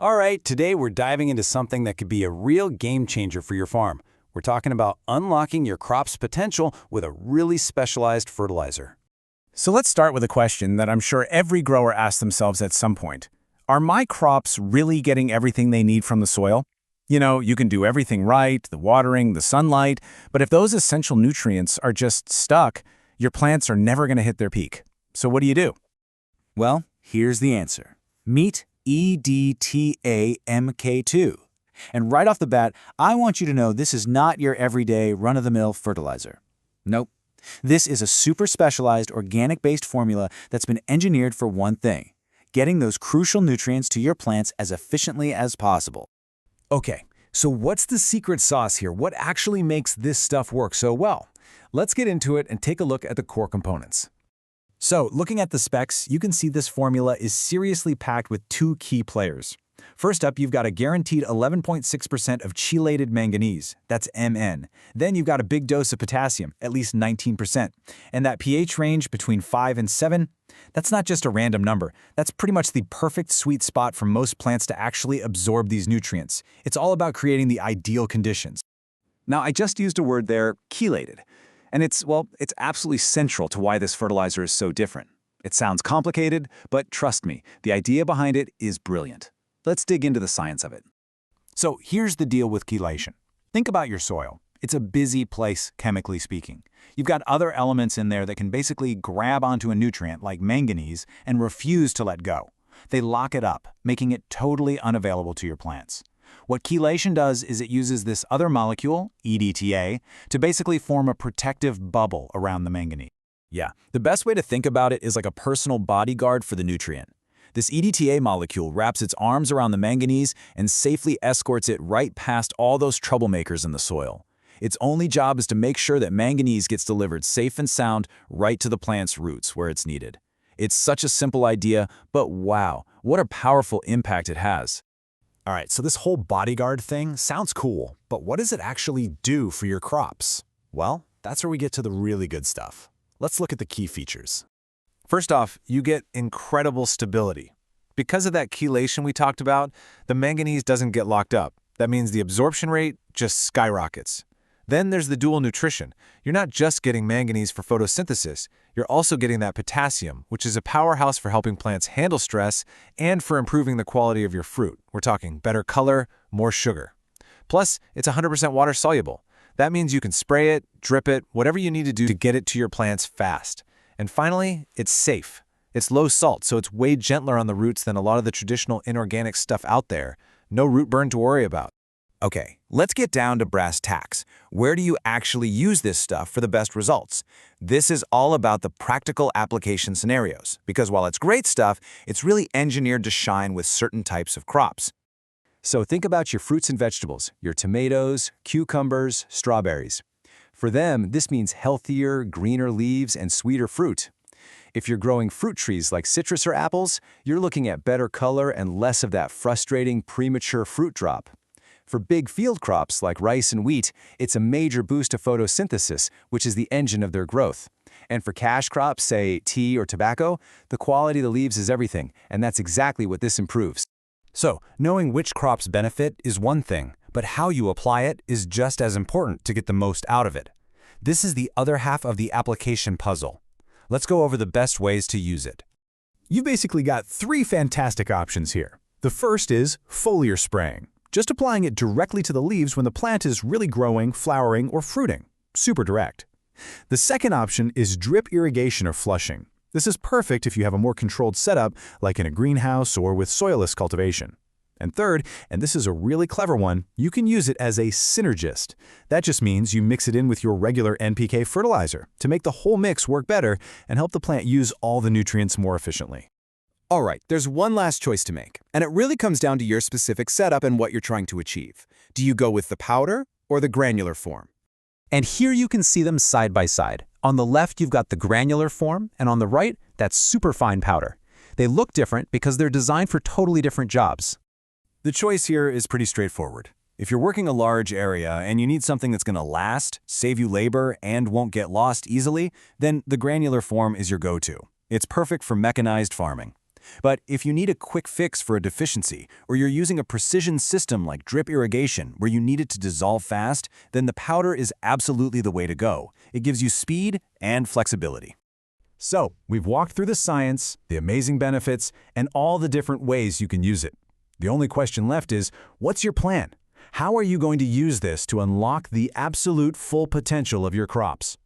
All right, today we're diving into something that could be a real game changer for your farm. We're talking about unlocking your crop's potential with a really specialized fertilizer. So let's start with a question that I'm sure every grower asks themselves at some point. Are my crops really getting everything they need from the soil? You can do everything right, the watering, the sunlight, but if those essential nutrients are just stuck, your plants are never going to hit their peak. So what do? Well, here's the answer. Meet EDTA MnK2. And right off the bat, I want you to know this is not your everyday run-of-the-mill fertilizer. Nope. This is a super specialized organic-based formula that's been engineered for one thing: getting those crucial nutrients to your plants as efficiently as possible. Okay, so what's the secret sauce here? What actually makes this stuff work so well? Let's get into it and take a look at the core components. So, looking at the specs, you can see this formula is seriously packed with two key players. First up, you've got a guaranteed 11.6% of chelated manganese, that's Mn. Then you've got a big dose of potassium, at least 19%. And that pH range between 5 and 7, that's not just a random number. That's pretty much the perfect sweet spot for most plants to actually absorb these nutrients. It's all about creating the ideal conditions. Now, I just used a word there, chelated. And it's absolutely central to why this fertilizer is so different. It sounds complicated, but trust me, the idea behind it is brilliant. Let's dig into the science of it. So here's the deal with chelation. Think about your soil. It's a busy place, chemically speaking. You've got other elements in there that can basically grab onto a nutrient like manganese and refuse to let go. They lock it up, making it totally unavailable to your plants. What chelation does is it uses this other molecule, EDTA, to basically form a protective bubble around the manganese. Yeah, the best way to think about it is like a personal bodyguard for the nutrient. This EDTA molecule wraps its arms around the manganese and safely escorts it right past all those troublemakers in the soil. Its only job is to make sure that manganese gets delivered safe and sound right to the plant's roots where it's needed. It's such a simple idea, but wow, what a powerful impact it has. All right, so this whole bodyguard thing sounds cool, but what does it actually do for your crops? Well, that's where we get to the really good stuff. Let's look at the key features. First off, you get incredible stability. Because of that chelation we talked about, the manganese doesn't get locked up. That means the absorption rate just skyrockets. Then there's the dual nutrition. You're not just getting manganese for photosynthesis, you're also getting that potassium, which is a powerhouse for helping plants handle stress and for improving the quality of your fruit. We're talking better color, more sugar. Plus, it's 100% water soluble. That means you can spray it, drip it, whatever you need to do to get it to your plants fast. And finally, it's safe. It's low salt, so it's way gentler on the roots than a lot of the traditional inorganic stuff out there. No root burn to worry about. Okay, let's get down to brass tacks. Where do you actually use this stuff for the best results? This is all about the practical application scenarios, because while it's great stuff, it's really engineered to shine with certain types of crops. So think about your fruits and vegetables, your tomatoes, cucumbers, strawberries. For them, this means healthier, greener leaves and sweeter fruit. If you're growing fruit trees like citrus or apples, you're looking at better color and less of that frustrating premature fruit drop. For big field crops like rice and wheat, it's a major boost to photosynthesis, which is the engine of their growth. And for cash crops, say tea or tobacco, the quality of the leaves is everything, and that's exactly what this improves. So, knowing which crops benefit is one thing, but how you apply it is just as important to get the most out of it. This is the other half of the application puzzle. Let's go over the best ways to use it. You've basically got three fantastic options here. The first is foliar spraying, just applying it directly to the leaves when the plant is really growing, flowering, or fruiting. Super direct. The second option is drip irrigation or flushing. This is perfect if you have a more controlled setup, like in a greenhouse or with soilless cultivation. And third, and this is a really clever one, you can use it as a synergist. That just means you mix it in with your regular NPK fertilizer to make the whole mix work better and help the plant use all the nutrients more efficiently. All right, there's one last choice to make, and it really comes down to your specific setup and what you're trying to achieve. Do you go with the powder or the granular form? And here you can see them side by side. On the left, you've got the granular form, and on the right, that's superfine powder. They look different because they're designed for totally different jobs. The choice here is pretty straightforward. If you're working a large area and you need something that's going to last, save you labor, and won't get lost easily, then the granular form is your go-to. It's perfect for mechanized farming. But if you need a quick fix for a deficiency, or you're using a precision system like drip irrigation where you need it to dissolve fast, then the powder is absolutely the way to go. It gives you speed and flexibility. So, we've walked through the science, the amazing benefits, and all the different ways you can use it. The only question left is, what's your plan? How are you going to use this to unlock the absolute full potential of your crops?